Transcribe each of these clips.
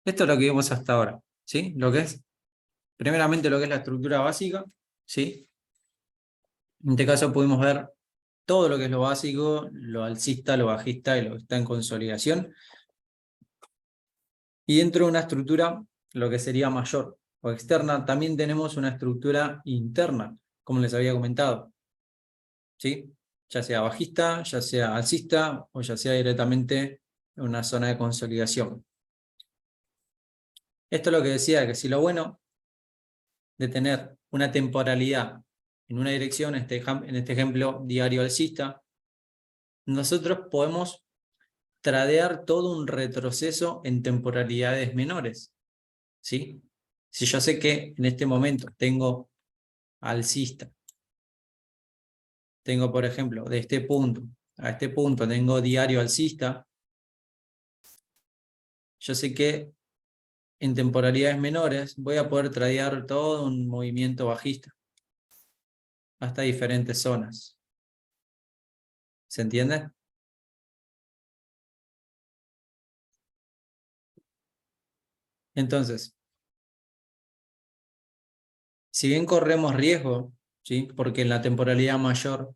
Esto es lo que vimos hasta ahora, ¿sí? Primeramente lo que es la estructura básica, ¿sí? En este caso pudimos ver todo lo que es lo básico, lo alcista, lo bajista y lo que está en consolidación. Y dentro de una estructura, lo que sería mayor o externa, también tenemos una estructura interna, como les había comentado, ¿sí? Ya sea bajista, ya sea alcista o ya sea directamente en una zona de consolidación. Esto es lo que decía, que si lo bueno de tener una temporalidad en una dirección, en este ejemplo diario alcista, nosotros podemos tradear todo un retroceso en temporalidades menores, ¿sí? Si yo sé que en este momento tengo alcista, tengo por ejemplo de este punto a este punto tengo diario alcista, yo sé que en temporalidades menores voy a poder tradear todo un movimiento bajista hasta diferentes zonas. ¿Se entiende? Entonces, si bien corremos riesgo, ¿sí? Porque en la temporalidad mayor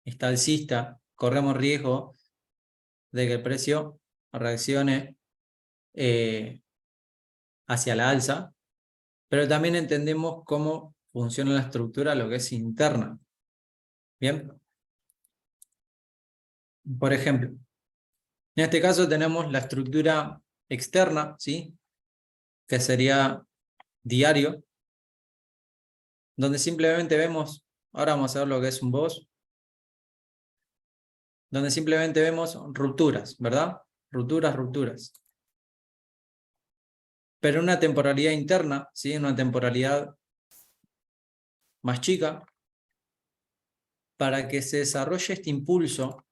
está alcista, corremos riesgo de que el precio reaccione hacia la alza, pero también entendemos cómo funciona la estructura, lo que es interna. Bien, por ejemplo, en este caso tenemos la estructura externa, ¿sí? Que sería diario, donde simplemente vemos, ahora vamos a ver lo que es un BOS, donde simplemente vemos rupturas, ¿verdad? Rupturas. Pero en una temporalidad interna, ¿sí? En una temporalidad más chica, para que se desarrolle este impulso,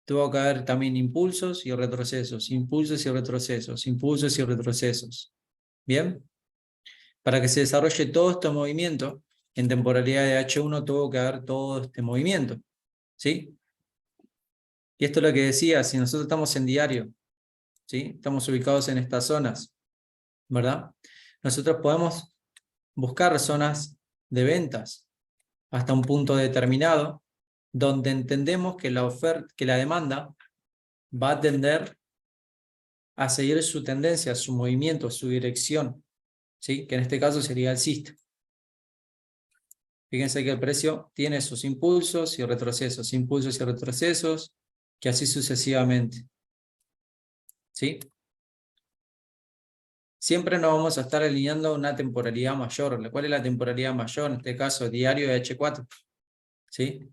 tuvo que haber también impulsos y retrocesos, impulsos y retrocesos, impulsos y retrocesos. ¿Bien? Para que se desarrolle todo este movimiento, en temporalidad de H1 tuvo que haber todo este movimiento. ¿Sí? Y esto es lo que decía, si nosotros estamos en diario, ¿sí? Estamos ubicados en estas zonas, ¿verdad? Nosotros podemos buscar zonas de ventas hasta un punto determinado, donde entendemos que que la demanda va a tender a seguir su tendencia, su movimiento, su dirección, ¿sí? Que en este caso sería alcista. Fíjense que el precio tiene sus impulsos y retrocesos, que así sucesivamente, ¿sí? Siempre nos vamos a estar alineando a una temporalidad mayor. ¿Cuál es la temporalidad mayor? En este caso, diario de H4, ¿sí?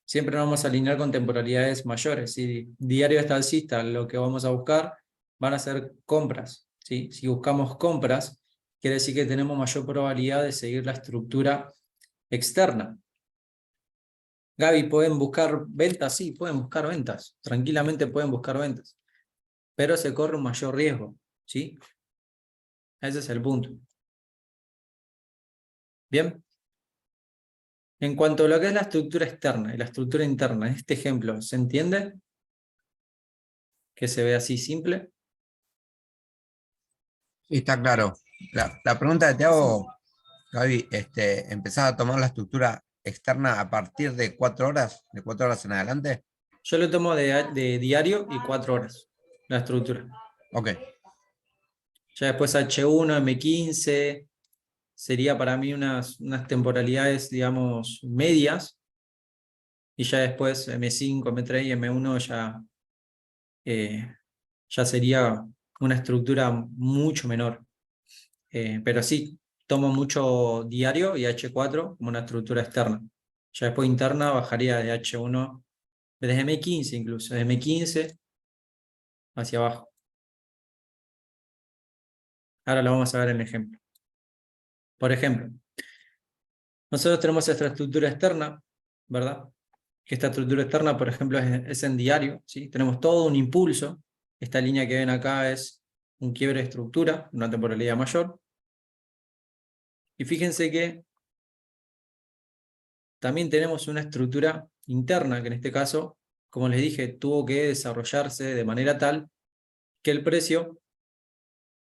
Siempre nos vamos a alinear con temporalidades mayores. Si diario está alcista, lo que vamos a buscar van a ser compras, ¿sí? Si buscamos compras, quiere decir que tenemos mayor probabilidad de seguir la estructura externa. Gaby, ¿pueden buscar ventas? Sí, pueden buscar ventas. Tranquilamente pueden buscar ventas. Pero se corre un mayor riesgo, ¿sí? Ese es el punto. Bien. En cuanto a lo que es la estructura externa y la estructura interna, en este ejemplo, ¿se entiende? Que se ve así simple. Sí, está claro. La pregunta que te hago, Gaby, ¿empezás a tomar la estructura externa a partir de 4 horas en adelante? Yo lo tomo de diario y 4 horas, la estructura. Ok, Ya después H1, M15, sería para mí unas temporalidades, digamos, medias. Y ya después M5, M3 y M1 ya sería una estructura mucho menor. Pero sí, tomo mucho diario y H4 como una estructura externa. Ya después interna bajaría de H1, desde M15 incluso, desde M15 hacia abajo. Ahora lo vamos a ver en el ejemplo. Por ejemplo, nosotros tenemos esta estructura externa, ¿verdad? Que esta estructura externa, por ejemplo, es en diario, ¿sí? Tenemos todo un impulso. Esta línea que ven acá es un quiebre de estructura, una temporalidad mayor. Y fíjense que también tenemos una estructura interna, que en este caso, como les dije, tuvo que desarrollarse de manera tal que el precio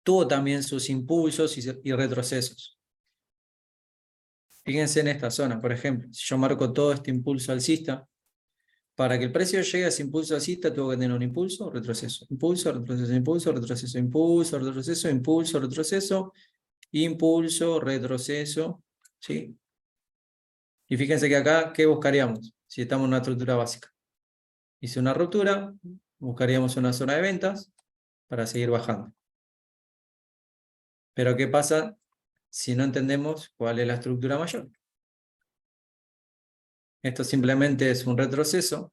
tuvo también sus impulsos y retrocesos. Fíjense en esta zona, por ejemplo, si yo marco todo este impulso alcista, para que el precio llegue a ese impulso alcista tuvo que tener un impulso, retroceso, impulso, retroceso, impulso, retroceso, impulso, retroceso, impulso, retroceso, impulso, retroceso, ¿sí? Y fíjense que acá, ¿qué buscaríamos? Si estamos en una estructura básica. Hice una ruptura, buscaríamos una zona de ventas para seguir bajando. Pero ¿qué pasa si no entendemos cuál es la estructura mayor? Esto simplemente es un retroceso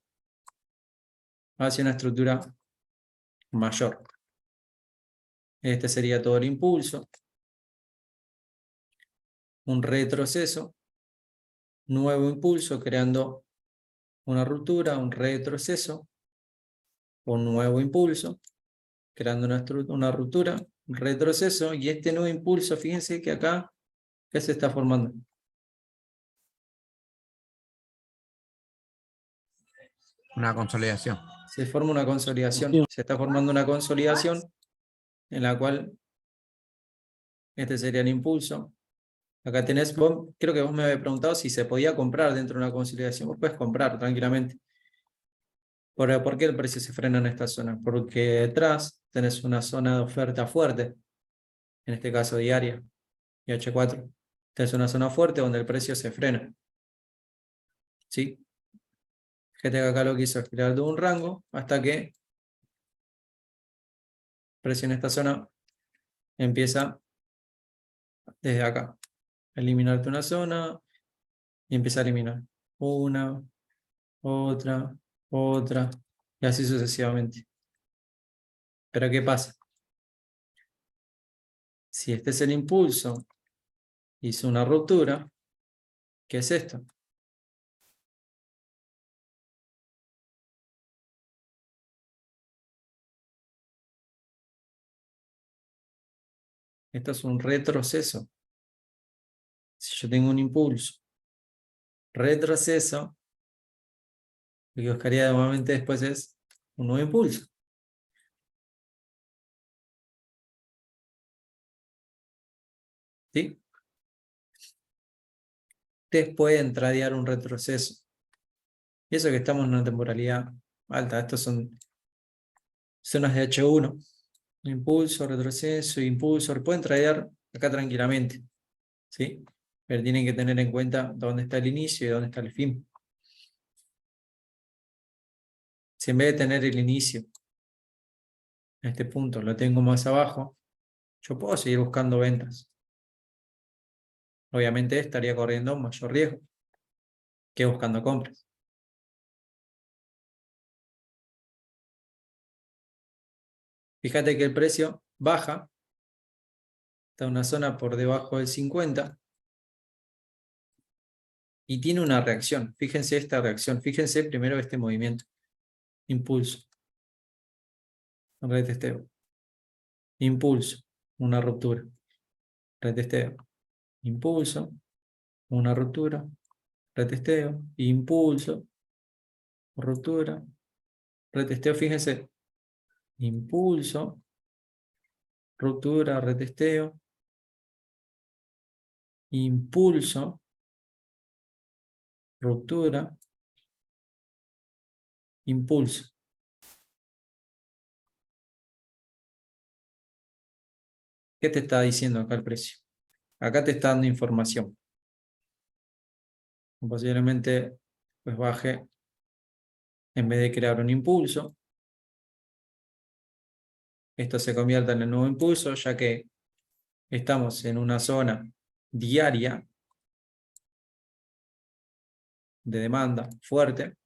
hacia una estructura mayor. Este sería todo el impulso. Un retroceso. Nuevo impulso creando una ruptura, un retroceso. Un nuevo impulso creando una ruptura, un retroceso. Y este nuevo impulso, fíjense que acá, ¿qué se está formando? Una consolidación. Se forma una consolidación. Se está formando una consolidación en la cual este sería el impulso. Acá tenés, creo que vos me habías preguntado si se podía comprar dentro de una consolidación. Vos puedes comprar tranquilamente. ¿Por qué el precio se frena en esta zona? Porque detrás tenés una zona de oferta fuerte, en este caso diaria, y H4. Tenés una zona fuerte donde el precio se frena. ¿Sí? Fíjate que acá lo que hizo es crear todo un rango hasta que el precio en esta zona empieza desde acá. Eliminarte una zona y empieza a eliminar una, otra, otra, y así sucesivamente. Pero ¿qué pasa? Si este es el impulso, hizo una ruptura, ¿qué es esto? Esto es un retroceso. Si yo tengo un impulso, retroceso, lo que buscaría nuevamente después es un nuevo impulso. ¿Sí? Ustedes pueden tradear un retroceso. Y eso que estamos en una temporalidad alta. Estos son zonas de H1. Impulso, retroceso, impulso. Pueden tradear acá tranquilamente. ¿Sí? Pero tienen que tener en cuenta dónde está el inicio y dónde está el fin. Si en vez de tener el inicio en este punto lo tengo más abajo, yo puedo seguir buscando ventas. Obviamente estaría corriendo un mayor riesgo que buscando compras. Fíjate que el precio baja, está en una zona por debajo del 50 y tiene una reacción. Fíjense esta reacción, fíjense primero este movimiento. Impulso, retesteo. Impulso, una ruptura. Retesteo. Impulso, una ruptura. Retesteo. Impulso, ruptura. Retesteo, fíjense. Impulso, ruptura, retesteo. Impulso, ruptura, impulso. ¿Qué te está diciendo acá el precio? Acá te está dando información. Posiblemente pues baje en vez de crear un impulso. Esto se convierta en el nuevo impulso, ya que estamos en una zona diaria de demanda fuerte.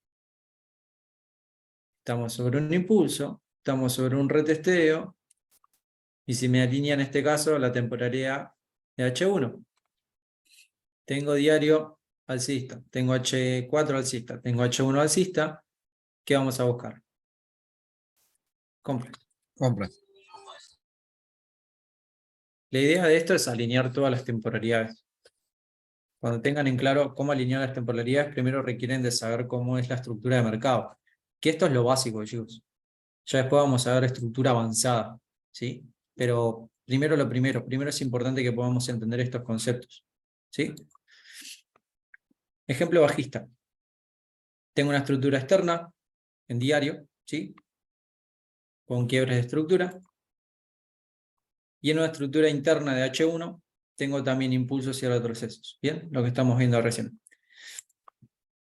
Estamos sobre un impulso, estamos sobre un retesteo, y si me alinea en este caso la temporalidad de H1. Tengo diario alcista, tengo H4 alcista, tengo H1 alcista. ¿Qué vamos a buscar? Compras. Compras. La idea de esto es alinear todas las temporalidades. Cuando tengan en claro cómo alinear las temporalidades, primero requieren de saber cómo es la estructura de mercado. Que esto es lo básico, chicos. Ya después vamos a ver estructura avanzada, ¿sí? Pero primero lo primero. Primero es importante que podamos entender estos conceptos, ¿sí? Ejemplo bajista. Tengo una estructura externa en diario, ¿sí? Con quiebres de estructura. Y en una estructura interna de H1 tengo también impulsos y retrocesos. ¿Bien? Lo que estamos viendo recién.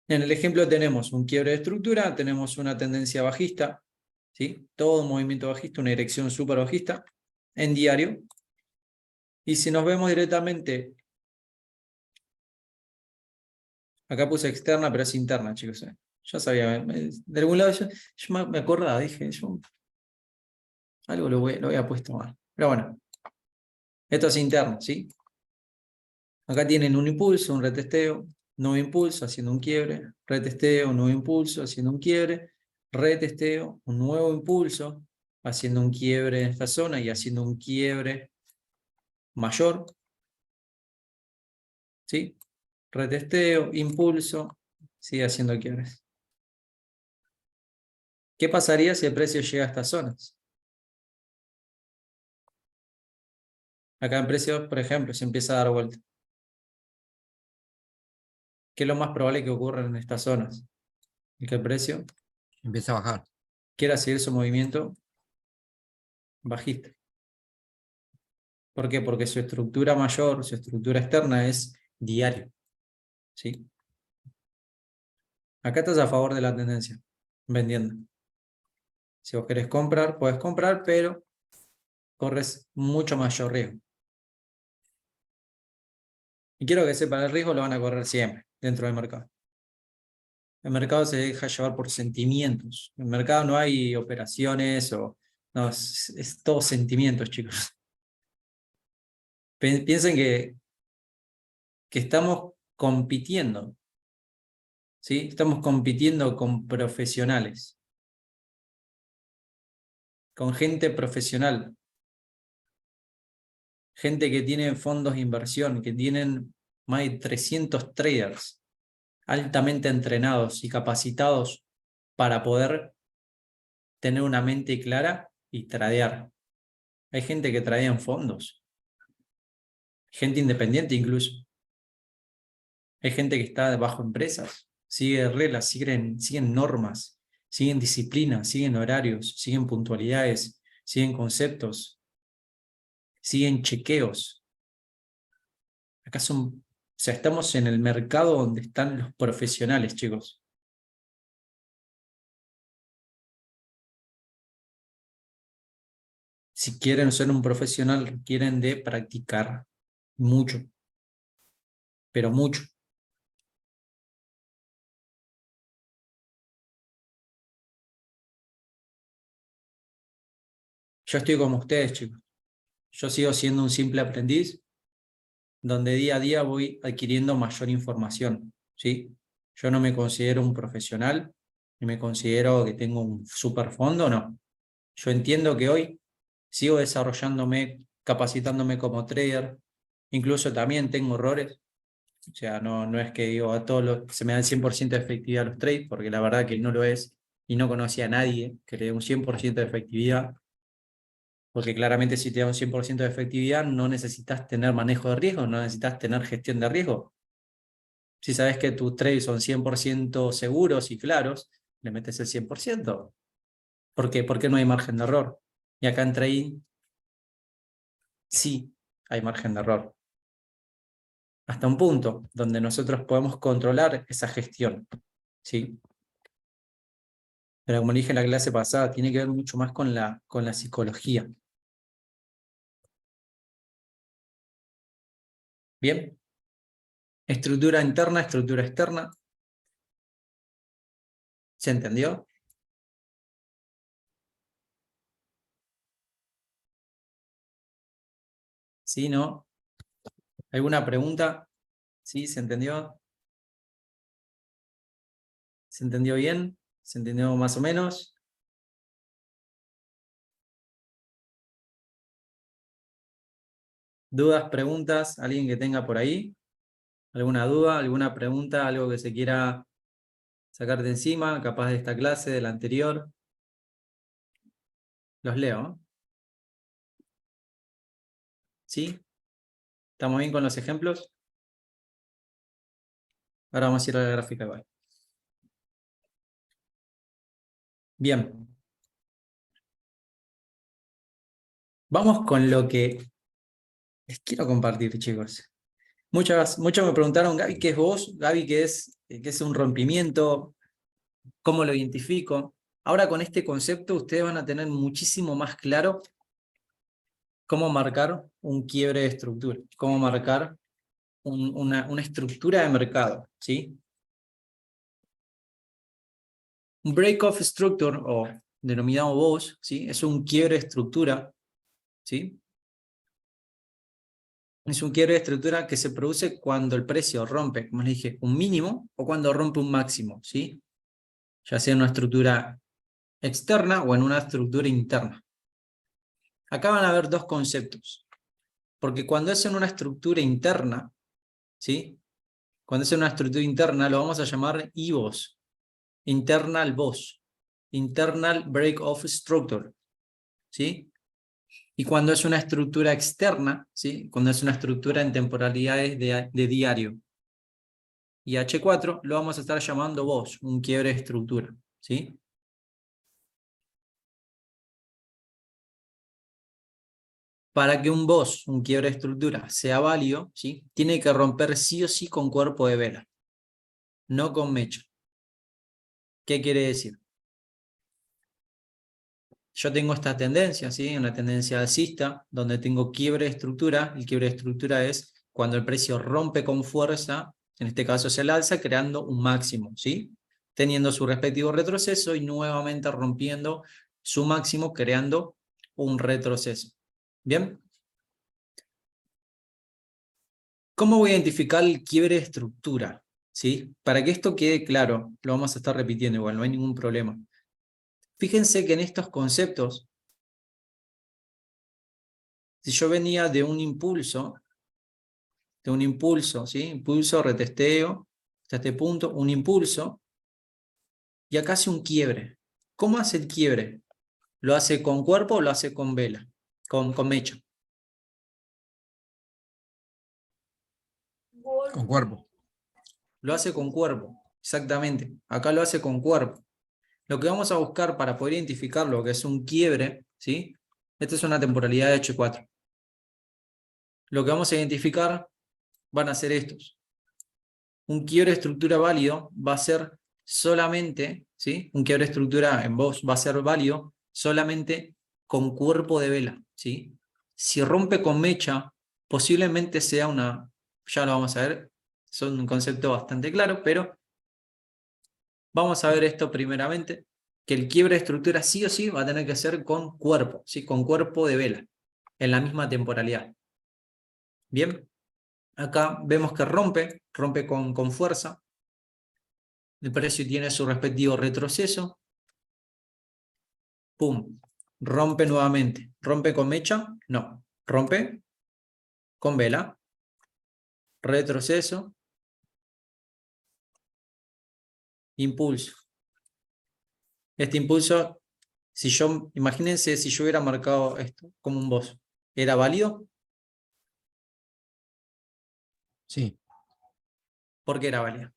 En el ejemplo tenemos un quiebre de estructura, tenemos una tendencia bajista, ¿sí? Todo un movimiento bajista, una dirección súper bajista en diario. Y si nos vemos directamente, acá puse externa, pero es interna, chicos. Ya sabía, de algún lado yo me acordaba, dije, algo lo había puesto mal. Pero bueno, esto es interno, ¿sí? Acá tienen un impulso, un retesteo, nuevo impulso haciendo un quiebre, retesteo, nuevo impulso haciendo un quiebre, retesteo, un nuevo impulso haciendo un quiebre en esta zona y haciendo un quiebre mayor, ¿sí? Retesteo, impulso, sigue haciendo quiebres. ¿Qué pasaría si el precio llega a estas zonas? Acá en precio, por ejemplo, se empieza a dar vuelta. ¿Qué es lo más probable que ocurra en estas zonas? Y que el precio Empieza a bajar. quiera seguir su movimiento bajista. ¿Por qué? Porque su estructura mayor, su estructura externa es diario, ¿sí? Acá estás a favor de la tendencia, vendiendo. Si vos querés comprar, podés comprar, pero corres mucho mayor riesgo. Y quiero que sepan, el riesgo lo van a correr siempre dentro del mercado. El mercado se deja llevar por sentimientos. En el mercado no hay operaciones no, es todo sentimientos, chicos. Piensen que estamos compitiendo, ¿sí? Estamos compitiendo con profesionales, con gente profesional, gente que tiene fondos de inversión, que tienen más de 300 traders altamente entrenados y capacitados para poder tener una mente clara y tradear. Hay gente que tradea en fondos, gente independiente incluso. Hay gente que está bajo empresas, sigue reglas, siguen normas, siguen disciplinas, siguen horarios, siguen puntualidades, siguen conceptos, siguen chequeos. Acá o sea, estamos en el mercado donde están los profesionales, chicos. Si quieren ser un profesional, requieren de practicar mucho, pero mucho. Yo estoy como ustedes, chicos. Yo sigo siendo un simple aprendiz, donde día a día voy adquiriendo mayor información, ¿sí? Yo no me considero un profesional, ni me considero que tengo un super fondo, no. Yo entiendo que hoy sigo desarrollándome, capacitándome como trader, incluso también tengo errores, o sea, no es que digo a todos se me da el 100% de efectividad a los trades, porque la verdad que no lo es, y no conocía a nadie que le dé un 100% de efectividad, porque claramente si te da un 100% de efectividad no necesitas tener manejo de riesgo, no necesitas tener gestión de riesgo. Si sabes que tus trades son 100% seguros y claros, le metes el 100%. ¿Por qué? Porque no hay margen de error. Y acá en trading sí hay margen de error. Hasta un punto donde nosotros podemos controlar esa gestión, ¿sí? Pero como dije en la clase pasada, tiene que ver mucho más con la psicología. ¿Bien? Estructura interna, estructura externa. ¿Se entendió? ¿Sí? ¿No? ¿Alguna pregunta? ¿Sí? ¿Se entendió? ¿Se entendió bien? ¿Se entendió más o menos? ¿Dudas, preguntas? ¿Alguien que tenga por ahí? ¿Alguna duda, alguna pregunta, algo que se quiera sacar de encima, capaz de esta clase, de la anterior? Los leo. ¿Sí? ¿Estamos bien con los ejemplos? Ahora vamos a ir a la gráfica igual. Bien. Vamos con lo que les quiero compartir, chicos. Muchos me preguntaron, Gaby, ¿qué es vos? Gaby, qué es un rompimiento? ¿Cómo lo identifico? Ahora con este concepto ustedes van a tener muchísimo más claro cómo marcar un quiebre de estructura, cómo marcar una estructura de mercado, ¿sí? Un break-off structure, o denominado BOS, ¿sí? Es un quiebre de estructura, ¿sí? Es un quiebre de estructura que se produce cuando el precio rompe, como les dije, un mínimo o cuando rompe un máximo, ¿sí? Ya sea en una estructura externa o en una estructura interna. Acá van a haber dos conceptos, porque cuando es en una estructura interna, ¿sí? Cuando es en una estructura interna lo vamos a llamar IBOS, Internal BOS, Internal Break-Off Structure, ¿sí? Y cuando es una estructura externa, ¿sí? Cuando es una estructura en temporalidades de diario. Y H4 lo vamos a estar llamando BOS, un quiebre de estructura, ¿sí? Para que un BOS, un quiebre de estructura, sea válido, ¿sí? Tiene que romper sí o sí con cuerpo de vela, no con mecha. ¿Qué quiere decir? Yo tengo esta tendencia, ¿sí? Una tendencia alcista, donde tengo quiebre de estructura. El quiebre de estructura es cuando el precio rompe con fuerza, en este caso es el alza, creando un máximo, ¿sí? Teniendo su respectivo retroceso y nuevamente rompiendo su máximo, creando un retroceso. ¿Bien? ¿Cómo voy a identificar el quiebre de estructura? ¿Sí? Para que esto quede claro, lo vamos a estar repitiendo igual, no hay ningún problema. Fíjense que en estos conceptos, si yo venía de un impulso, ¿sí? Impulso, retesteo, hasta este punto, un impulso, y acá hace un quiebre. ¿Cómo hace el quiebre? ¿Lo hace con cuerpo o lo hace con vela? Con mecha. Con cuerpo. Lo hace con cuerpo, exactamente. Acá lo hace con cuerpo. Lo que vamos a buscar para poder identificar lo que es un quiebre, ¿sí? Esta es una temporalidad de H4. Lo que vamos a identificar van a ser estos. Un quiebre de estructura válido va a ser solamente, ¿sí? Un quiebre de estructura en voz va a ser válido solamente con cuerpo de vela, ¿sí? Si rompe con mecha, posiblemente sea una, ya lo vamos a ver, son un concepto bastante claro, pero vamos a ver esto primeramente, que el quiebre de estructura sí o sí va a tener que ser con cuerpo, ¿sí? Con cuerpo de vela, en la misma temporalidad. Bien, acá vemos que rompe con fuerza, el precio tiene su respectivo retroceso, pum, rompe nuevamente. ¿Rompe con mecha? No. Rompe con vela, retroceso, impulso. Este impulso, imagínense si yo hubiera marcado esto como un boss, ¿era válido? Sí. ¿Por qué era válido?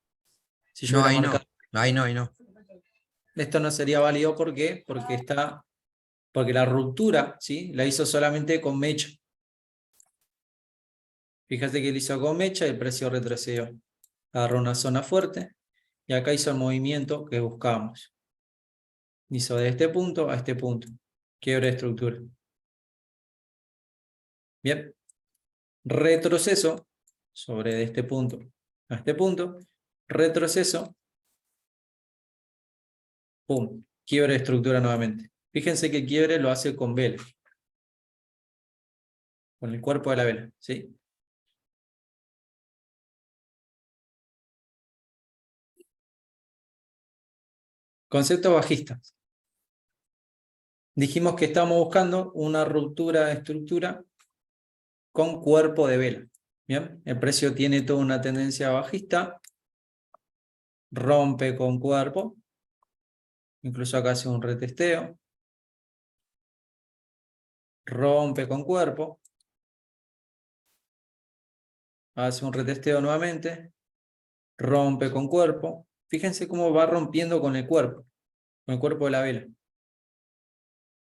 Si yo No, hubiera ahí marcado, no. Ahí no, ahí no. esto no sería válido, ¿por qué? Porque la ruptura, ¿sí? La hizo solamente con mecha. Fíjate que lo hizo con mecha y el precio retrocedió. Agarró una zona fuerte y acá hizo el movimiento que buscábamos. Hizo de este punto a este punto. Quiebre de estructura. Bien. Retroceso sobre de este punto a este punto. Retroceso. Pum. Quiebre de estructura nuevamente. Fíjense que el quiebre lo hace con vela. Con el cuerpo de la vela. ¿Sí? Conceptos bajistas. Dijimos que estamos buscando una ruptura de estructura con cuerpo de vela. Bien, el precio tiene toda una tendencia bajista, rompe con cuerpo, incluso acá hace un retesteo, rompe con cuerpo, hace un retesteo nuevamente, rompe con cuerpo. Fíjense cómo va rompiendo con el cuerpo de la vela.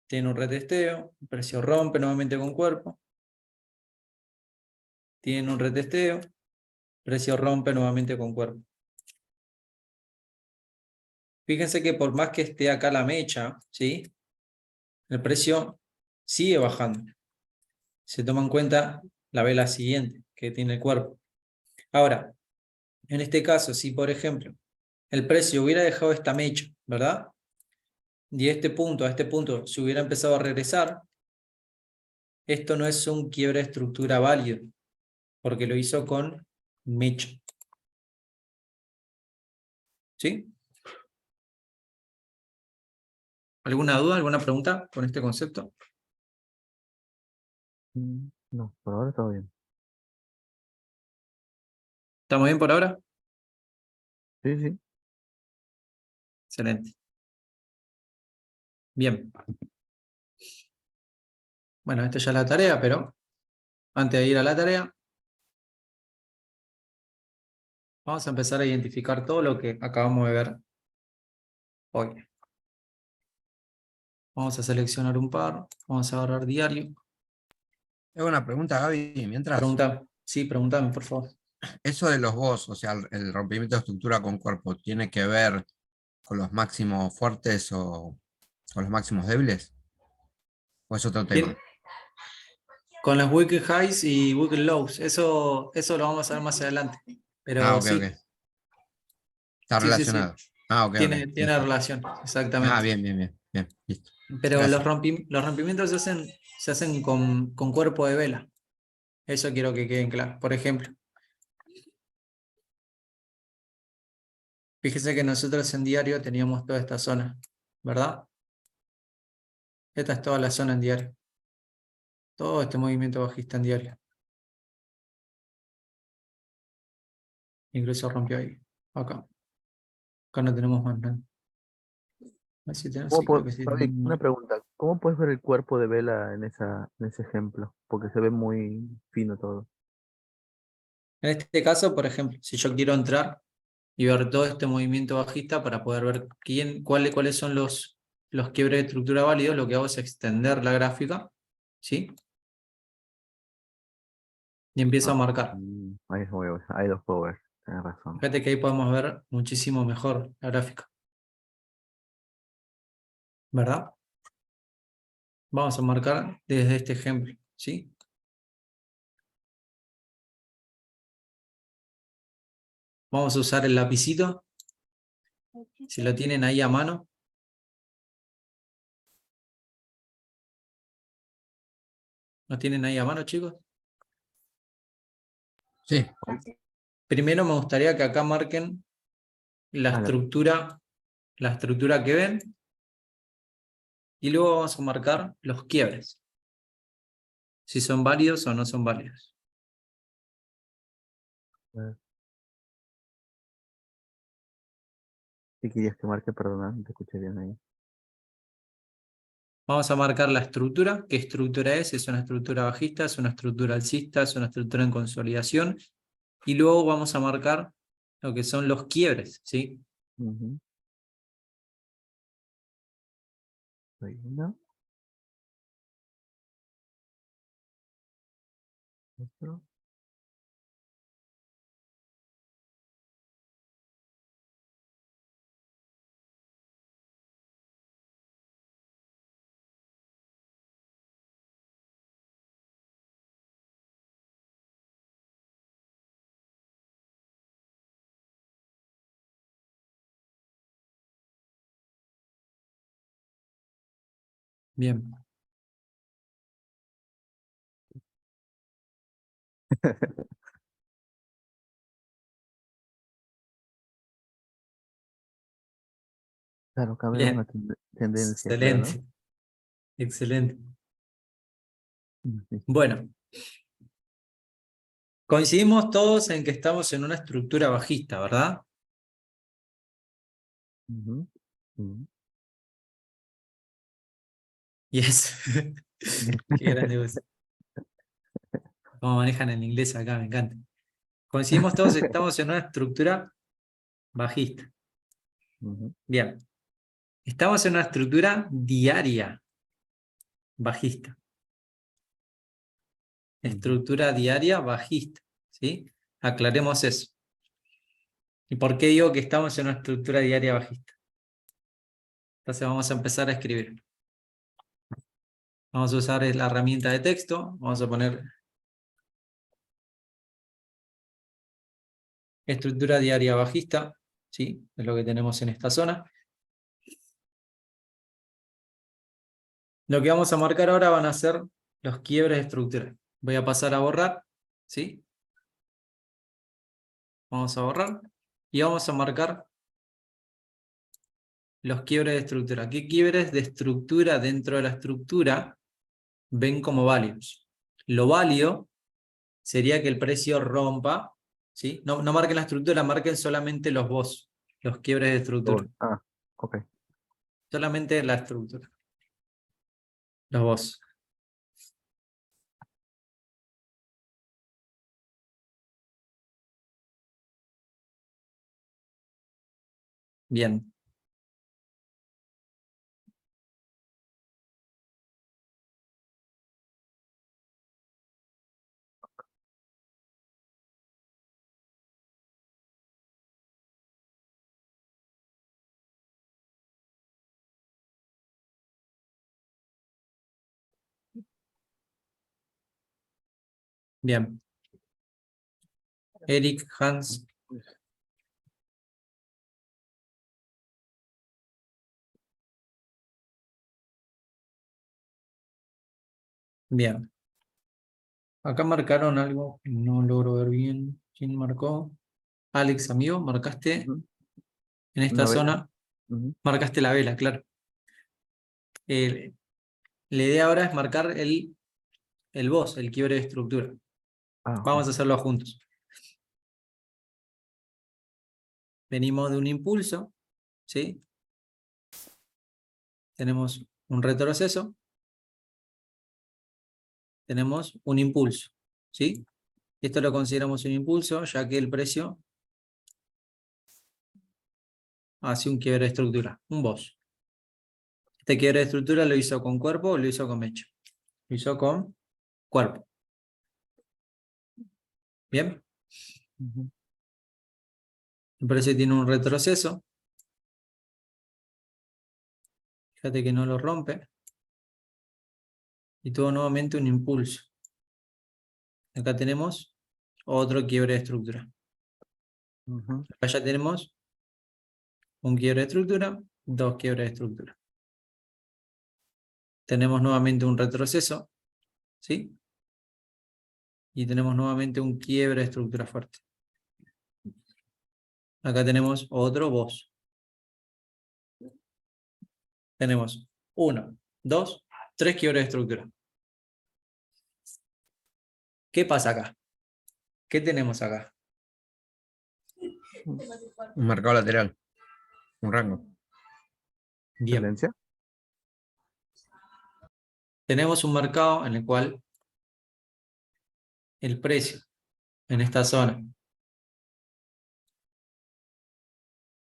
Tiene un retesteo, el precio rompe nuevamente con cuerpo. Tiene un retesteo, precio rompe nuevamente con cuerpo. Fíjense que por más que esté acá la mecha, ¿sí? El precio sigue bajando. Se toma en cuenta la vela siguiente que tiene el cuerpo. Ahora, en este caso, si por ejemplo el precio hubiera dejado esta mecha, ¿verdad? Y a este punto se hubiera empezado a regresar, esto no es un quiebre de estructura válido, porque lo hizo con mecha. ¿Sí? ¿Alguna duda, alguna pregunta con este concepto? No, por ahora todo bien. ¿Estamos bien por ahora? Sí, sí. Excelente. Bien. Bueno, esta ya es la tarea, pero antes de ir a la tarea, vamos a empezar a identificar todo lo que acabamos de ver hoy. Vamos a seleccionar un par, vamos a agarrar diario. Tengo una pregunta, Gaby, mientras. Pregunta, sí, pregúntame, por favor. Eso de los BOS, o sea, el rompimiento de estructura con cuerpo, ¿tiene que ver con los máximos fuertes o con los máximos débiles? ¿O es otro tema? Con las weekly highs y weekly lows, eso lo vamos a ver más adelante. Ah, Pero ok, sí, ok. Está sí, sí, sí. relacionado. Ah, ok, ok. Tiene Listo. relación, Ah, exactamente. bien, bien, bien. Bien, listo. Pero Gracias. los rompimientos se hacen con cuerpo de vela. Eso quiero que queden claros. Por ejemplo, fíjese que nosotros en diario teníamos toda esta zona, ¿verdad? Esta es toda la zona en diario. Todo este movimiento bajista en diario. Incluso rompió ahí. Acá. Acá no tenemos más nada. A ver si tenemos, sí, creo que sí Fabi, una tenemos. pregunta. ¿Cómo puedes ver el cuerpo de vela en ese ejemplo? Porque se ve muy fino todo. En este caso, por ejemplo, si yo quiero entrar y ver todo este movimiento bajista para poder ver cuáles son los quiebres de estructura válidos, lo que hago es extender la gráfica, ¿sí? Y empiezo a marcar. Ahí los puedo ver. Tienes razón. Fíjate que ahí podemos ver muchísimo mejor la gráfica, ¿verdad? Vamos a marcar desde este ejemplo, ¿sí? Vamos a usar el lapicito, si lo tienen ahí a mano. ¿Lo tienen ahí a mano, chicos? Sí. Primero me gustaría que acá marquen Ah, la estructura que ven, y luego vamos a marcar los quiebres, si son válidos o no son válidos. ¿qué querías que marque? Perdona, no te escuché bien ahí. Vamos a marcar la estructura. ¿Qué estructura es? Es una estructura bajista, es una estructura alcista, es una estructura en consolidación. Y luego vamos a marcar lo que son los quiebres, ¿sí? Ujú. Ahí, ¿no? Otro. Bien. Claro, acá veo una Bien. tendencia, creo, ¿no? Excelente. Excelente. Sí. Bueno, coincidimos todos en que estamos en una estructura bajista, ¿verdad? Ujú, ujú. Yes. Qué grande vos. Cómo manejan el inglés acá, me encanta. Coincidimos todos, estamos en una estructura bajista. Ujú. Bien. Estamos en una estructura diaria bajista. Estructura diaria bajista. ¿Sí? Aclaremos eso. ¿Y por qué digo que estamos en una estructura diaria bajista? Entonces vamos a empezar a escribir. Vamos a usar la herramienta de texto. Vamos a poner estructura diaria bajista. ¿Sí? Es lo que tenemos en esta zona. Lo que vamos a marcar ahora van a ser los quiebres de estructura. Voy a pasar a borrar. ¿Sí? Vamos a borrar. Y vamos a marcar los quiebres de estructura. ¿Qué quiebres de estructura dentro de la estructura ven como válidos? Lo válido sería que el precio rompa, ¿sí? No marquen la estructura, marquen solamente los BOS, los quiebres de estructura. Ah, ok. Solamente la estructura. Los BOS. Bien. Bien. Eric, Hans. Bien. Acá marcaron algo que no logro ver bien. ¿Quién marcó? Alex, amigo, marcaste Ujú. en esta Una vela. zona, Ujú. marcaste la vela, claro. La idea ahora es marcar el BOS, el quiebre de estructura. Ah, Vamos ok. a hacerlo juntos. Venimos de un impulso, ¿sí? Tenemos un retroceso, tenemos un impulso, ¿sí? Esto lo consideramos un impulso, ya que el precio hace un quiebre de estructura, un BOS. Este quiebre de estructura lo hizo con cuerpo o lo hizo con mecha. Lo hizo con cuerpo. ¿Bien? Ujú. El precio tiene un retroceso. Fíjate que no lo rompe. Y tuvo nuevamente un impulso. Acá tenemos otro quiebre de estructura. Ujú. Acá ya tenemos un quiebre de estructura, dos quiebres de estructura. Tenemos nuevamente un retroceso, ¿sí? Y tenemos nuevamente un quiebre de estructura fuerte. Acá tenemos otro BOS. Tenemos 1, 2, 3 quiebres de estructura. ¿Qué pasa acá? ¿Qué tenemos acá? Un mercado lateral, un rango. Bien. Tendencia. Tenemos un mercado en el cual el precio en esta zona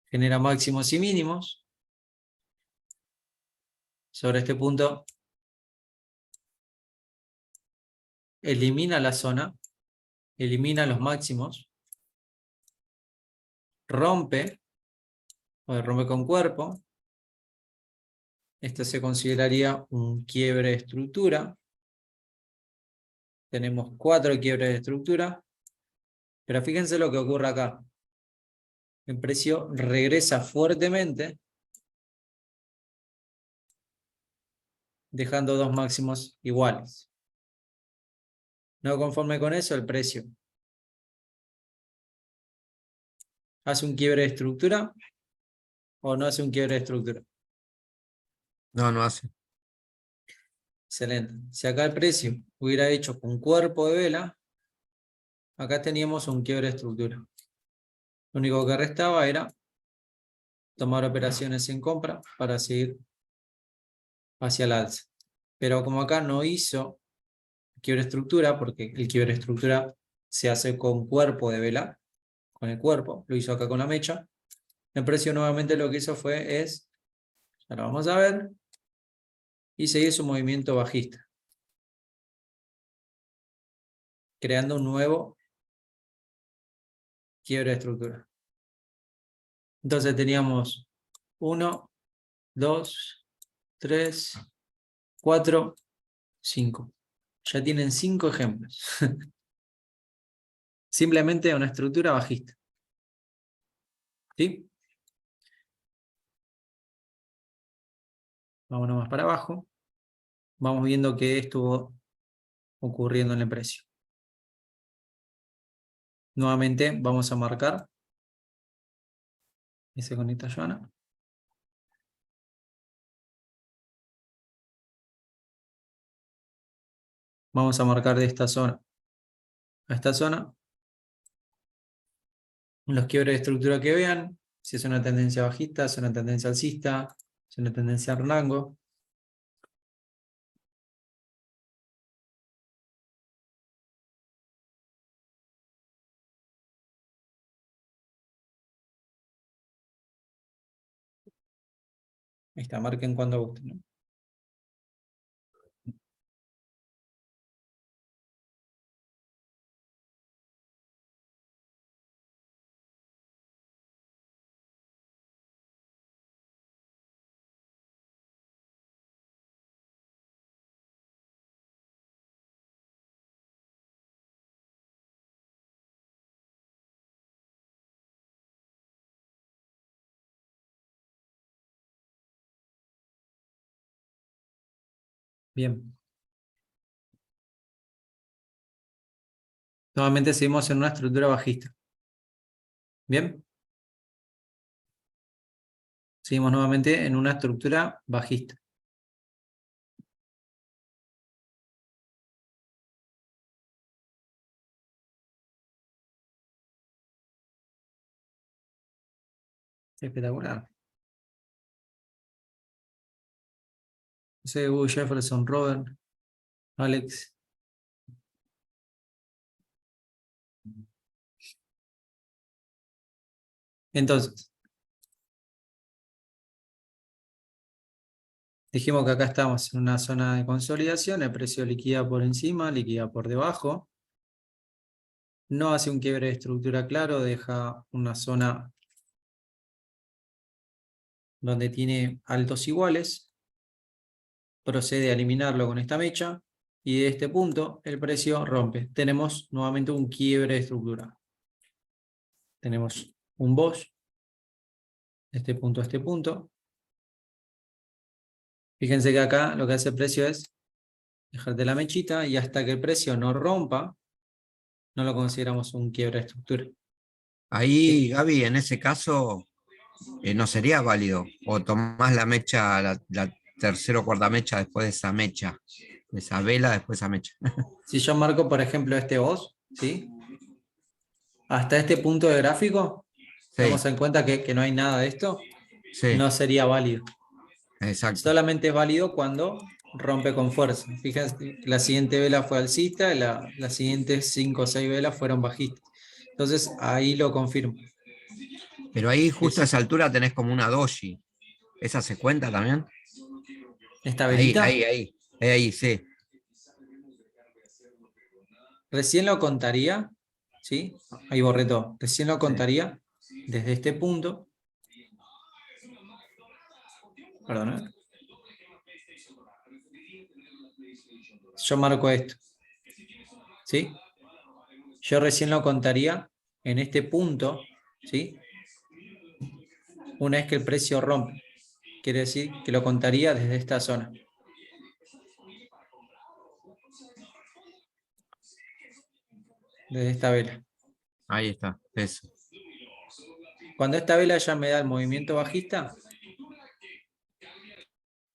genera máximos y mínimos. Sobre este punto elimina la zona, elimina los máximos, rompe con cuerpo. Esto se consideraría un quiebre de estructura. Tenemos 4 quiebres de estructura. Pero fíjense lo que ocurre acá. El precio regresa fuertemente, dejando dos máximos iguales. No conforme con eso, el precio hace un quiebre de estructura o no hace un quiebre de estructura. No, no hace. Excelente. Si acá el precio hubiera hecho con cuerpo de vela, acá teníamos un quiebre de estructura. Lo único que restaba era tomar operaciones en compra para seguir hacia el alza. Pero como acá no hizo quiebre estructura, porque el quiebre estructura se hace con cuerpo de vela, con el cuerpo, lo hizo acá con la mecha. El precio nuevamente lo que hizo ya lo vamos a ver, y seguir su movimiento bajista, creando un nuevo quiebre de estructura. Entonces teníamos 1, 2, 3, 4, 5. Ya tienen 5 ejemplos. Simplemente una estructura bajista. ¿Sí? Vámonos más para abajo. Vamos viendo qué estuvo ocurriendo en el precio. Nuevamente vamos a marcar. Y se conecta Joana. Vamos a marcar de esta zona a esta zona los quiebres de estructura que vean, si es una tendencia bajista, es una tendencia alcista, es una tendencia en rango. Ahí está, marquen cuando gusten, ¿no? Bien. Nuevamente seguimos en una estructura bajista. Bien. Seguimos nuevamente en una estructura bajista. Espectacular. José, Hugo, Jefferson, Robert, Alex. Entonces, dijimos que acá estamos en una zona de consolidación, el precio liquida por encima, liquida por debajo. No hace un quiebre de estructura claro, deja una zona donde tiene altos iguales. Procede a eliminarlo con esta mecha. Y de este punto el precio rompe. Tenemos nuevamente un quiebre de estructura. Tenemos un Bosch. De este punto a este punto. Fíjense que acá lo que hace el precio es dejarte la mechita y hasta que el precio no rompa, no lo consideramos un quiebre de estructura. Ahí, Gaby, en ese caso, no sería válido. O tomás la mecha, la tercera o cuarta mecha después de esa mecha, de esa vela después de esa mecha. Si yo marco, por ejemplo, este Bosch, ¿sí? Hasta este punto de gráfico, Sí, damos en cuenta que no hay nada de esto, sí, no sería válido. exacto. Solamente es válido cuando rompe con fuerza. Fíjense, la siguiente vela fue alcista y las siguientes 5 o 6 velas fueron bajistas. Entonces ahí lo confirmo. Pero ahí justo a Es esa altura tenés como una doji. ¿Esa se cuenta también? esta Ahí, velita, ahí, ahí. Ahí, sí. recién lo contaría, ¿sí? Ahí borré todo. Recién lo Sí. contaría desde este punto. Perdón, ¿eh? Yo marco esto, ¿sí? Yo recién lo contaría en este punto, ¿sí? Una vez que el precio rompe. Quiere decir que lo contaría desde esta zona. Desde esta vela. Ahí está, eso. Cuando esta vela ya me da el movimiento bajista,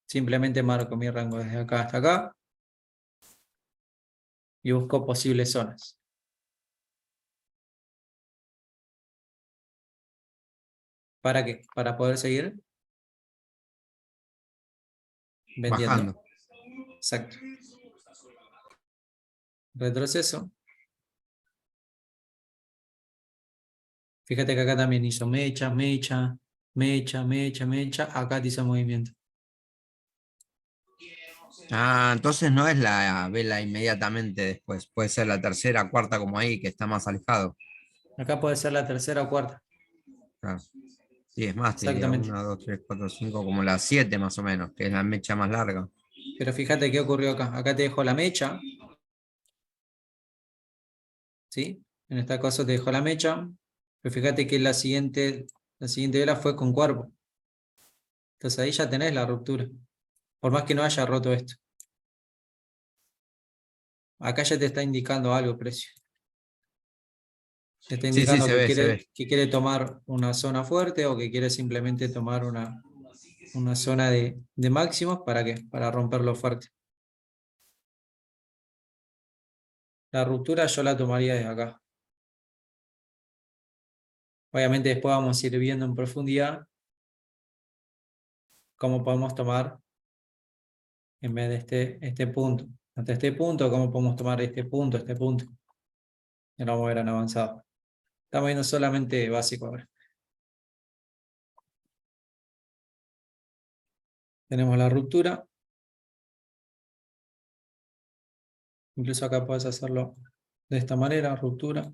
simplemente marco mi rango desde acá hasta acá y busco posibles zonas. ¿Para qué? Para poder seguir vendiendo. Bajando. Exacto. Retroceso. Fíjate que acá también hizo mecha, mecha, mecha, mecha, mecha. Acá te hizo movimiento. Ah, entonces no es la vela inmediatamente después, puede ser la tercera, cuarta como ahí, que está más alejado. Acá puede ser la tercera o cuarta. Claro. Sí, es más, te diría Exactamente. 1, 2, 3, 4, 5, como la 7 más o menos, que es la mecha más larga. Pero fíjate qué ocurrió acá. Acá te dejó la mecha. ¿Sí? En este caso te dejó la mecha. Pero fíjate que la siguiente vela fue con cuerpo. Entonces ahí ya tenés la ruptura. Por más que no haya roto esto. Acá ya te está indicando algo, precio. Te está Sí, sí, indicando se ve. que quiere tomar una zona fuerte o que quiere simplemente tomar una zona de máximos. ¿Para qué? Para romperlo fuerte. La ruptura yo la tomaría desde acá. Obviamente después vamos a ir viendo en profundidad cómo podemos tomar en vez de este punto. Hasta este punto, cómo podemos tomar este punto. Y lo vamos a ver en avanzado. Estamos viendo solamente básico ahora. Tenemos la ruptura. Incluso acá puedes hacerlo de esta manera, ruptura.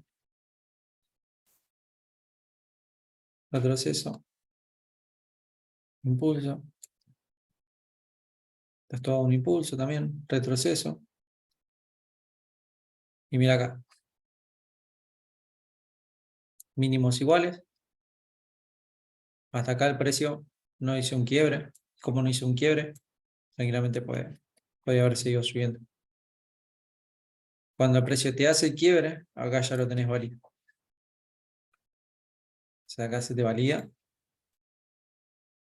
Retroceso. Impulso. Esto es todo un impulso también. Retroceso. Y mira acá. Mínimos iguales. Hasta acá el precio no hizo un quiebre. Como no hizo un quiebre, tranquilamente puede haber seguido subiendo. Cuando el precio te hace el quiebre, acá ya lo tenés válido. O sea, acá se te valida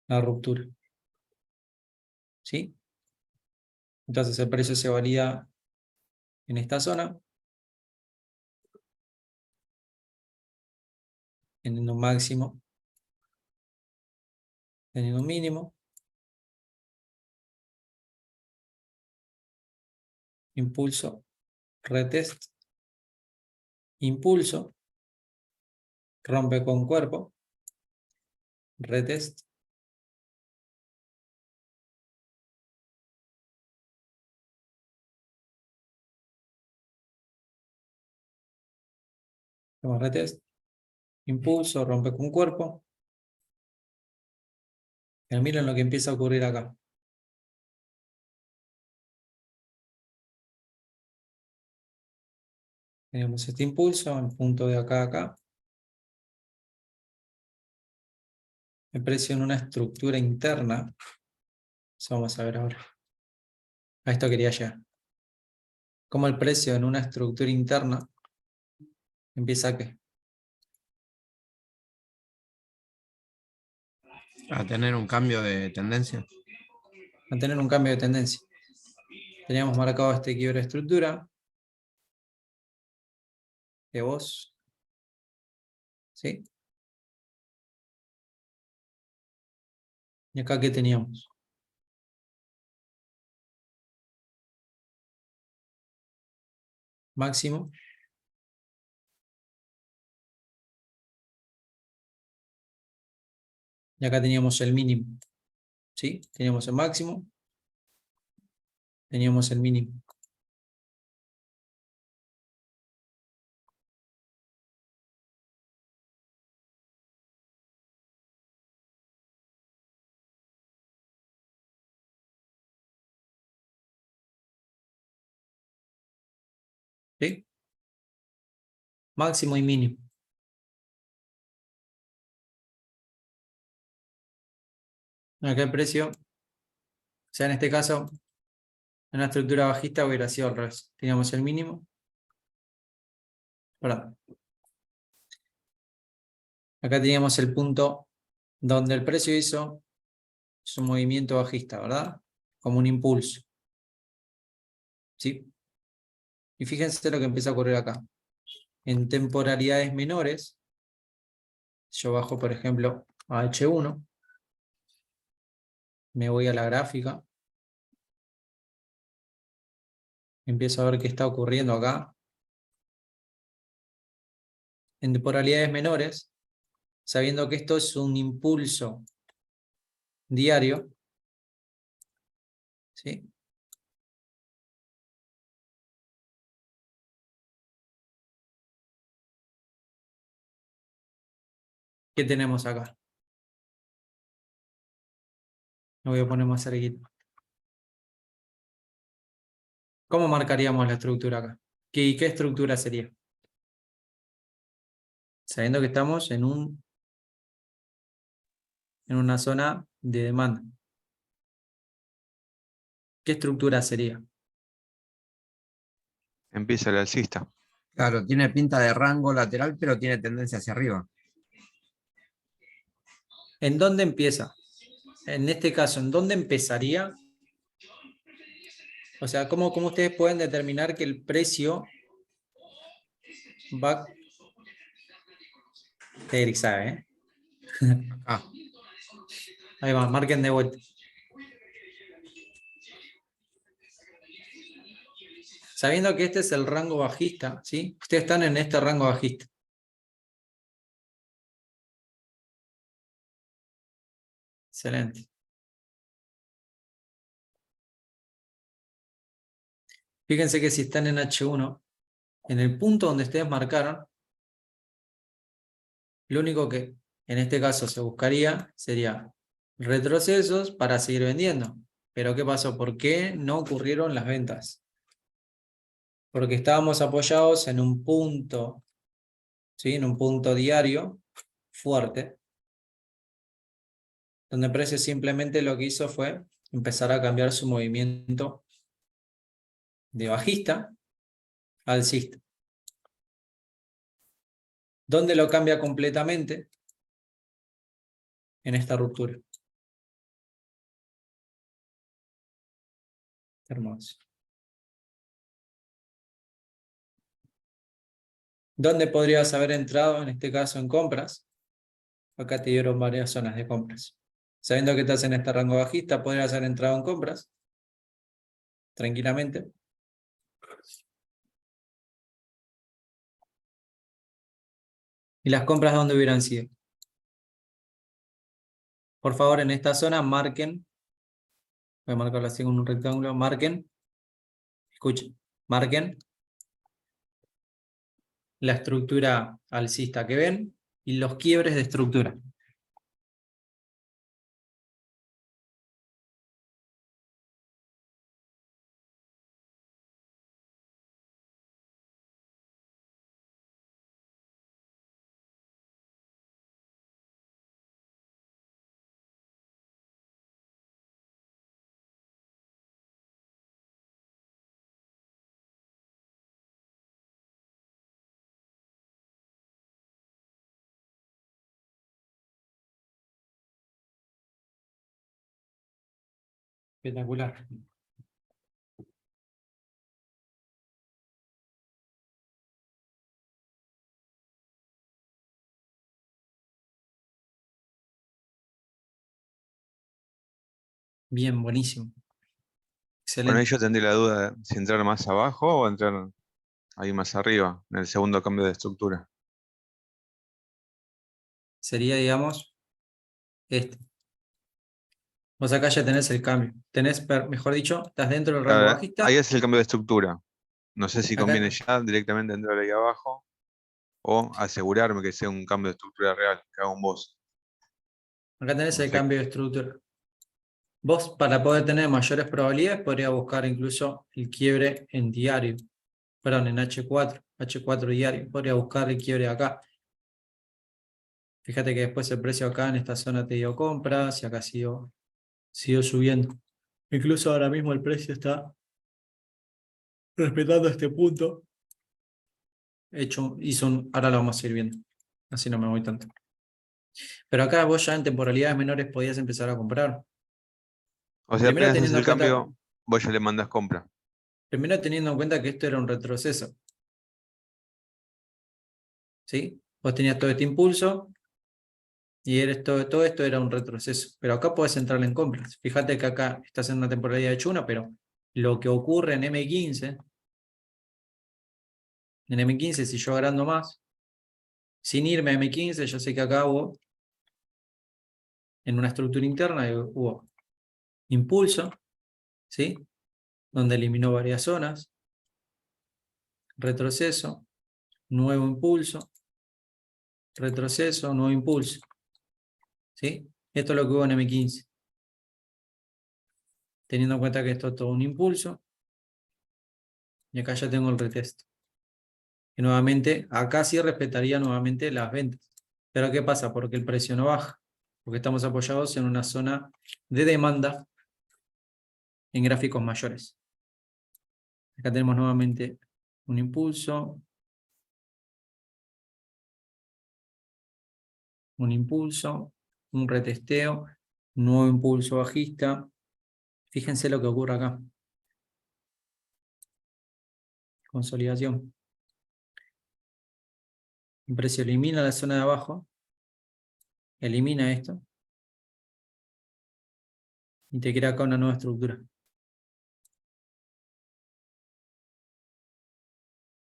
la ruptura. ¿Sí? Entonces el precio se valida en esta zona, teniendo un máximo, teniendo un mínimo, impulso, retest, impulso, rompe con cuerpo, retest, hacemos retest, impulso, rompe con cuerpo. Pero miren lo que empieza a ocurrir acá. Tenemos este impulso, el punto de acá a acá. El precio en una estructura interna. Eso vamos a ver ahora. A esto quería llegar. Como el precio en una estructura interna empieza a ¿qué? A tener un cambio de tendencia. A tener un cambio de tendencia. Teníamos marcado este quiebre de estructura. De vos. ¿Sí? Y acá, ¿qué teníamos? Máximo. Y acá teníamos el mínimo. ¿Sí? Teníamos el máximo. Teníamos el mínimo. ¿Sí? Máximo y mínimo. Acá el precio, o sea, en este caso, en una estructura bajista hubiera sido al revés. Teníamos el mínimo. Perdón. Acá teníamos el punto donde el precio hizo su movimiento bajista, ¿verdad? Como un impulso. ¿Sí? Y fíjense lo que empieza a ocurrir acá. En temporalidades menores, yo bajo, por ejemplo, a H1, me voy a la gráfica, Empiezo a ver qué está ocurriendo acá. En temporalidades menores, sabiendo que esto es un impulso diario, ¿sí? ¿Qué tenemos acá? Lo voy a poner más cerquita. ¿Cómo marcaríamos la estructura acá? ¿Qué estructura sería? Sabiendo que estamos en una zona de demanda. ¿Qué estructura sería? Empieza el alcista. Claro, tiene pinta de rango lateral, pero tiene tendencia hacia arriba. ¿En dónde empieza? En este caso, ¿en dónde empezaría? O sea, ¿cómo ustedes pueden determinar que el precio va... Eric sabe, ¿eh? Acá. Ahí va, marquen de vuelta. Sabiendo que este es el rango bajista, ¿sí? Ustedes están en este rango bajista. Excelente. Fíjense que si están en H1, en el punto donde ustedes marcaron, lo único que en este caso se buscaría sería retrocesos para seguir vendiendo. Pero ¿qué pasó? ¿Por qué no ocurrieron las ventas? Porque estábamos apoyados en un punto, ¿sí? En un punto diario fuerte, donde el precio simplemente lo que hizo fue empezar a cambiar su movimiento de bajista a alcista. ¿Dónde lo cambia completamente? En esta ruptura. Hermoso. ¿Dónde podrías haber entrado, en este caso en compras? Acá te dieron varias zonas de compras. Sabiendo que estás en este rango bajista, podrías haber entrado en compras tranquilamente. ¿Y las compras dónde hubieran sido? Por favor, en esta zona marquen, voy a marcarlo así con un rectángulo, marquen, escuchen, marquen la estructura alcista que ven y los quiebres de estructura. Espectacular. Bien, buenísimo. Bueno, ahí Excelente. yo tendría la duda de si entrar más abajo o entrar ahí más arriba, en el segundo cambio de estructura. Sería, digamos, este. Vos acá ya tenés el cambio. Mejor dicho, estás dentro del rango Claro, bajista. ahí es el cambio de estructura. No sé si conviene Acá, ya directamente entrar ahí abajo o asegurarme que sea un cambio de estructura real, que haga un boss. acá tenés No el sé. cambio de estructura. Vos, para poder tener mayores probabilidades, podrías buscar incluso el quiebre en diario. Perdón, en H4 diario. Podría buscar el quiebre acá. Fíjate que después el precio acá en esta zona te dio compras y acá siguió subiendo. Incluso ahora mismo el precio está respetando este punto. Ahora lo vamos a ir viendo. Así no me voy tanto. Pero acá vos ya en temporalidades menores podías empezar a comprar. O sea, Primero apenas haces teniendo el en cuenta, cambio, vos ya le mandás compra. primero teniendo en cuenta que esto era un retroceso. ¿Sí? Vos tenías todo este impulso y todo esto era un retroceso. Pero acá podés entrar en compras. Fíjate que acá estás en una temporalidad de H1, pero lo que ocurre en M15 En M15, si yo agrando más, sin irme a M15, yo sé que acá hubo, en una estructura interna, hubo impulso, ¿sí? Donde eliminó varias zonas, retroceso, nuevo impulso, retroceso, nuevo impulso, ¿sí? Esto es lo que hubo en M15. Teniendo en cuenta que esto es todo un impulso, y acá ya tengo el retest. Y nuevamente, acá sí respetaría nuevamente las ventas. Pero ¿qué pasa? Porque el precio no baja. Porque estamos apoyados en una zona de demanda en gráficos mayores. Acá tenemos nuevamente un impulso, un retesteo, nuevo impulso bajista. Fíjense lo que ocurre acá. Consolidación. El precio elimina la zona de abajo, elimina esto, y te crea acá una nueva estructura.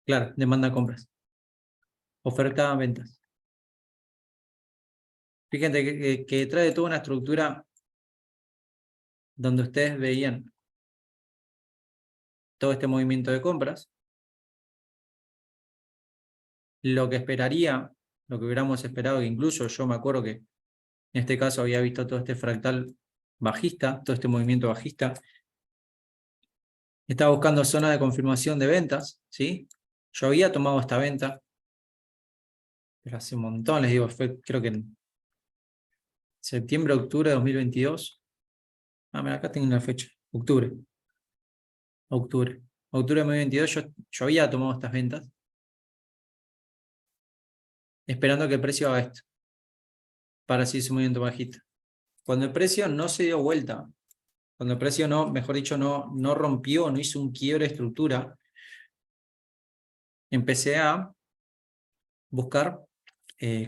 Claro, demanda compras. Oferta ventas. Fíjense que detrás de toda una estructura donde ustedes veían todo este movimiento de compras, lo que esperaría, lo que hubiéramos esperado, que incluso yo me acuerdo que en este caso había visto todo este fractal bajista, todo este movimiento bajista, estaba buscando zona de confirmación de ventas, ¿sí? Yo había tomado esta venta, pero hace un montón, les digo, fue creo que en septiembre, octubre de 2022. Ah, mira, acá tengo una fecha, octubre de 2022 yo había tomado estas ventas, esperando que el precio haga esto, para así su movimiento bajista. Cuando el precio no se dio vuelta, cuando el precio no, mejor dicho, no rompió, no hizo un quiebre de estructura, empecé a buscar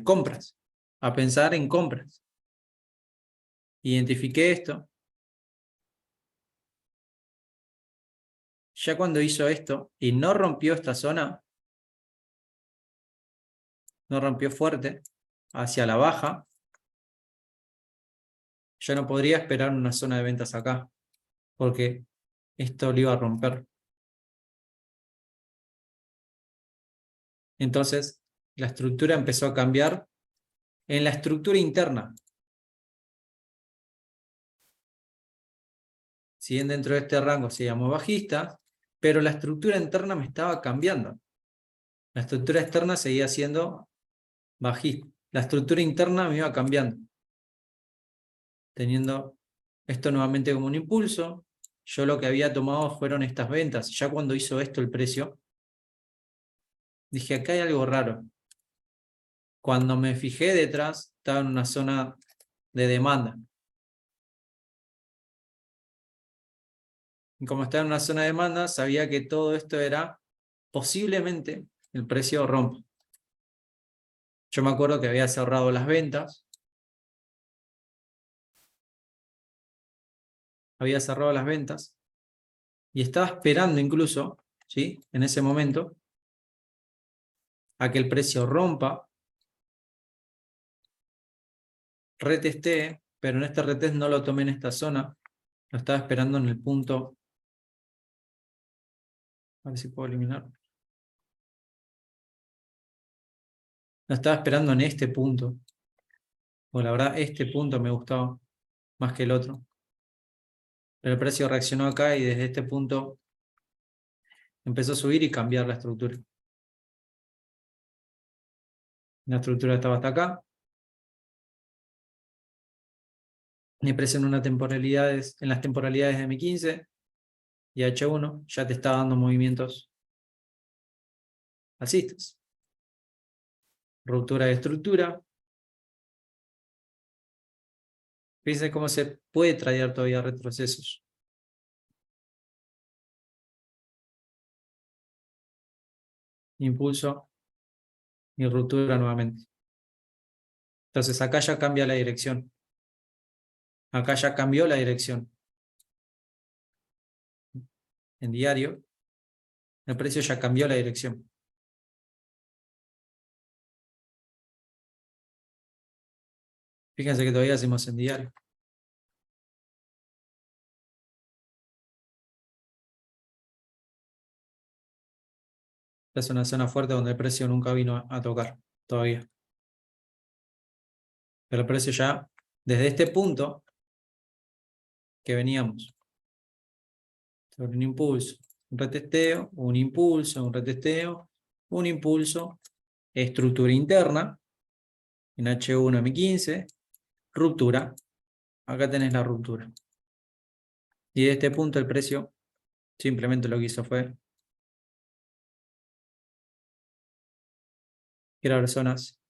compras, a pensar en compras. Identifiqué esto. Ya cuando hizo esto y no rompió esta zona, no rompió fuerte, hacia la baja, ya no podría esperar una zona de ventas acá, porque esto lo iba a romper. Entonces, la estructura empezó a cambiar en la estructura interna. Si bien dentro de este rango se llamó bajista, pero la estructura interna me estaba cambiando. La estructura externa seguía siendo bajista. La estructura interna me iba cambiando. Teniendo esto nuevamente como un impulso, yo lo que había tomado fueron estas ventas. Ya cuando hizo esto el precio, dije, acá hay algo raro. Cuando me fijé detrás, estaba en una zona de demanda. Y como estaba en una zona de demanda, sabía que todo esto era posiblemente el precio rompa. Yo me acuerdo que había cerrado las ventas. Había cerrado las ventas. Y estaba esperando incluso, ¿sí? En ese momento, a que el precio rompa. Retesté, pero en este retest no lo tomé en esta zona. Lo estaba esperando en el punto. A ver si puedo eliminar. Lo estaba esperando en este punto. O la verdad, este punto me gustaba más que el otro. Pero el precio reaccionó acá y desde este punto empezó a subir y cambiar la estructura. La estructura estaba hasta acá. Mi precio en las temporalidades de M15 y H1 ya te está dando movimientos alcistas. Ruptura de estructura. Fíjense cómo se puede tradear todavía retrocesos. Impulso y ruptura nuevamente. Entonces acá ya cambia la dirección. Acá ya cambió la dirección. En diario, el precio ya cambió la dirección. Fíjense que todavía hacemos en diario. Es una zona fuerte donde el precio nunca vino a tocar todavía. Pero el precio ya, desde este punto que veníamos, sobre un impulso, un retesteo, un impulso, un retesteo, un impulso, estructura interna, en H1, M15, ruptura. Acá tenés la ruptura. Y de este punto el precio simplemente lo que hizo fue crear zonas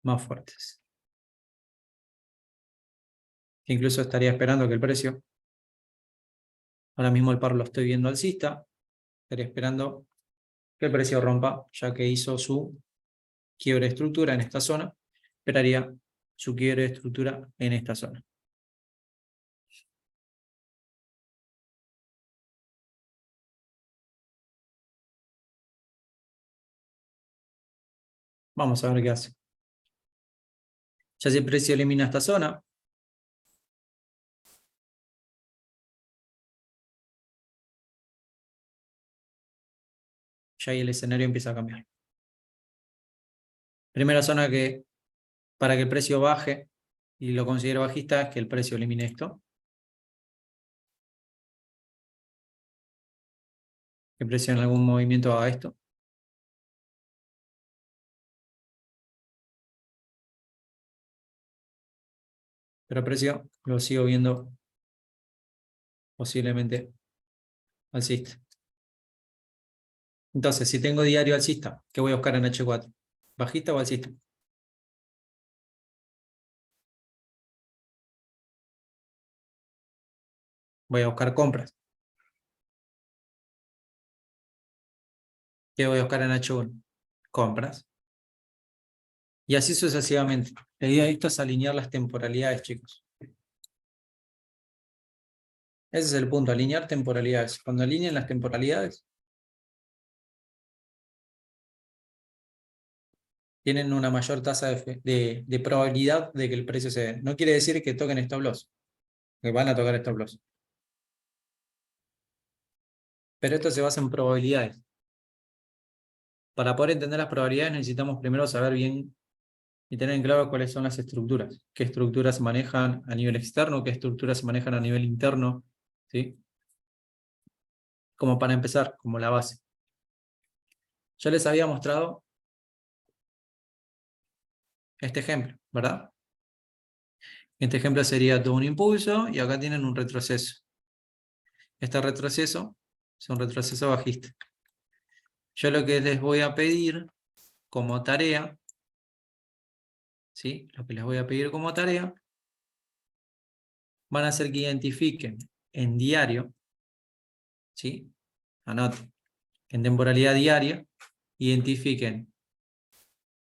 más fuertes. Incluso estaría esperando que el precio, ahora mismo el par lo estoy viendo alcista, estaría esperando que el precio rompa, ya que hizo su quiebre de estructura en esta zona, esperaría su quiebre de estructura en esta zona. Vamos a ver qué hace. Ya si el precio elimina esta zona, ya ahí el escenario empieza a cambiar. Primera zona que, para que el precio baje y lo considero bajista, es que el precio elimine esto. Que el precio en algún movimiento haga esto. Pero el precio lo sigo viendo posiblemente alcista. Entonces, si tengo diario alcista, ¿qué voy a buscar en H4? ¿Bajista o alcista? Voy a buscar compras. ¿Qué voy a buscar en H1? Compras. Y así sucesivamente. La idea de esto es alinear las temporalidades, chicos. Ese es el punto, alinear temporalidades. Cuando alineen las temporalidades, tienen una mayor tasa de probabilidad de que el precio se dé. No quiere decir que toquen stop loss, que van a tocar stop loss. Pero esto se basa en probabilidades. Para poder entender las probabilidades necesitamos primero saber bien y tener en claro cuáles son las estructuras. Qué estructuras se manejan a nivel externo, qué estructuras se manejan a nivel interno. ¿Sí? Como para empezar, como la base. Yo les había mostrado este ejemplo, ¿verdad? Este ejemplo sería todo un impulso y acá tienen un retroceso. Este retroceso es un retroceso bajista. Yo lo que les voy a pedir como tarea, ¿sí? Lo que les voy a pedir como tarea van a ser que identifiquen en diario, ¿sí? Anoten, en temporalidad diaria, identifiquen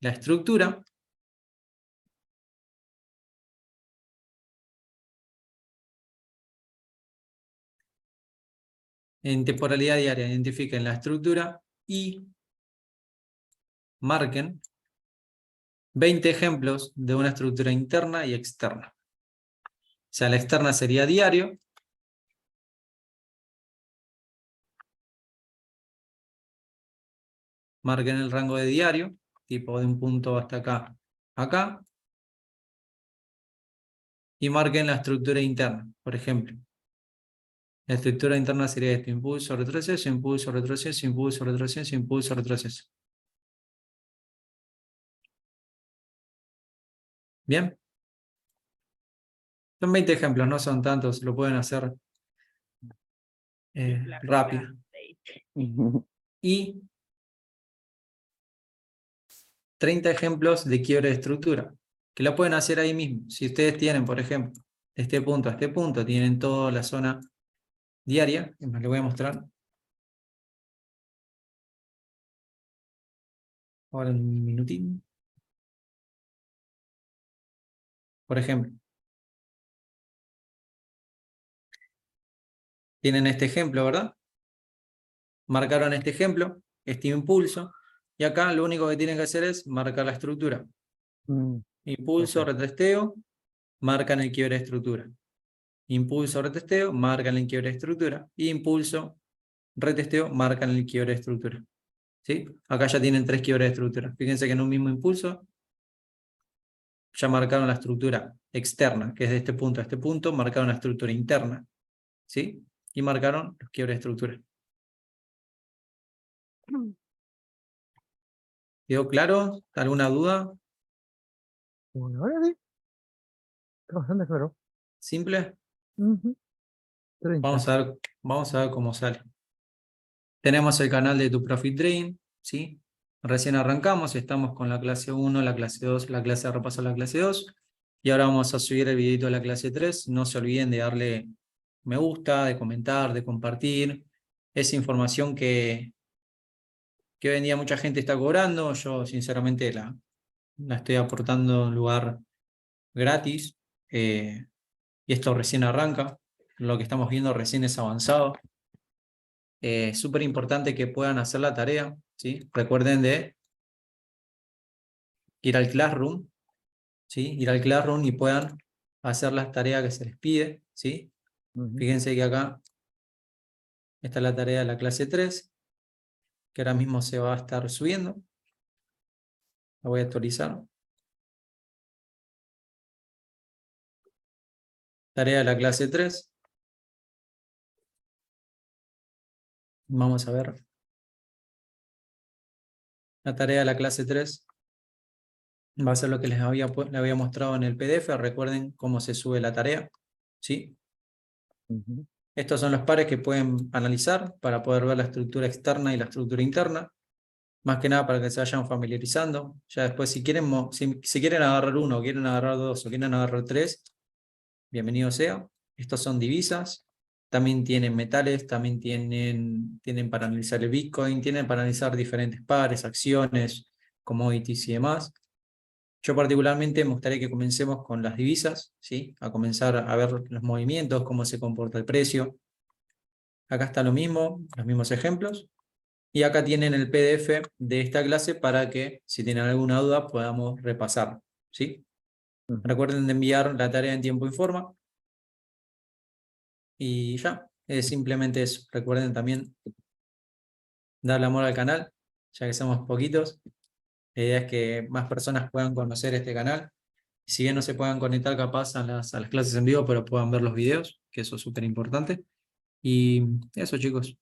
la estructura en temporalidad diaria, identifiquen la estructura y marquen 20 ejemplos de una estructura interna y externa. O sea, la externa sería diario. Marquen el rango de diario, tipo de un punto hasta acá, acá. Y marquen la estructura interna, por ejemplo. La estructura interna sería esto: impulso, retroceso, impulso, retroceso, impulso, retroceso, impulso, retroceso. ¿Bien? Son 20 ejemplos, no son tantos, lo pueden hacer rápido. Y 30 ejemplos de quiebre de estructura, que lo pueden hacer ahí mismo. Si ustedes tienen, por ejemplo, de este punto a este punto, tienen toda la zona diaria, que me lo voy a mostrar. Ahora en un minutín. Por ejemplo, tienen este ejemplo, ¿verdad? Marcaron este ejemplo, este impulso, y acá lo único que tienen que hacer es marcar la estructura. Impulso, Ok. retesteo, marcan el quiebre de estructura. Impulso, retesteo, marcan el quiebre de estructura. Y impulso, retesteo, marcan el quiebre de estructura. ¿Sí? Acá ya tienen 3 quiebres de estructura. Fíjense que en un mismo impulso ya marcaron la estructura externa, que es de este punto a este punto, marcaron la estructura interna. ¿Sí? Y marcaron los quiebres de estructura. ¿Quedó claro? ¿Alguna duda? Bueno, ahora sí, está bastante claro. ¿Simple? Ujú. 30. Vamos a ver cómo sale. Tenemos el canal de Tu Profit Drain, ¿sí? Recién arrancamos, estamos con la clase 1, la clase 2, la clase de repaso a la clase 2. Y ahora vamos a subir el videito de la clase 3. No se olviden de darle me gusta, de comentar, de compartir. Es información que hoy en día mucha gente está cobrando. Yo sinceramente la estoy aportando en un lugar gratis. Y esto recién arranca. Lo que estamos viendo recién es avanzado. Súper importante que puedan hacer la tarea, ¿sí? Recuerden de ir al Classroom, ¿sí? Ir al Classroom y puedan hacer las tareas que se les pide, ¿sí? Ujú. Fíjense que acá está la tarea de la clase 3, que ahora mismo se va a estar subiendo. La voy a actualizar. Tarea de la clase 3. Vamos a ver. La tarea de la clase 3 va a ser lo que les había mostrado en el PDF. Recuerden cómo se sube la tarea, ¿sí? Ujú. Estos son los pares que pueden analizar para poder ver la estructura externa y la estructura interna. Más que nada para que se vayan familiarizando. Ya después, si quieren, si quieren agarrar uno, quieren agarrar dos o quieren agarrar tres, bienvenido sea. Estos son divisas. También tienen metales, también tienen para analizar el Bitcoin, tienen para analizar diferentes pares, acciones, commodities y demás. Yo particularmente me gustaría que comencemos con las divisas, ¿sí? A comenzar a ver los movimientos, cómo se comporta el precio. Acá está lo mismo, los mismos ejemplos. Y acá tienen el PDF de esta clase para que, si tienen alguna duda, podamos repasar, ¿sí? Ujú. Recuerden de enviar la tarea en tiempo y forma. Y ya, es simplemente eso. Recuerden también darle amor al canal, ya que somos poquitos. La idea es que más personas puedan conocer este canal. Si bien no se puedan conectar capaz a las clases en vivo, pero puedan ver los videos, que eso es súper importante. Y eso, chicos.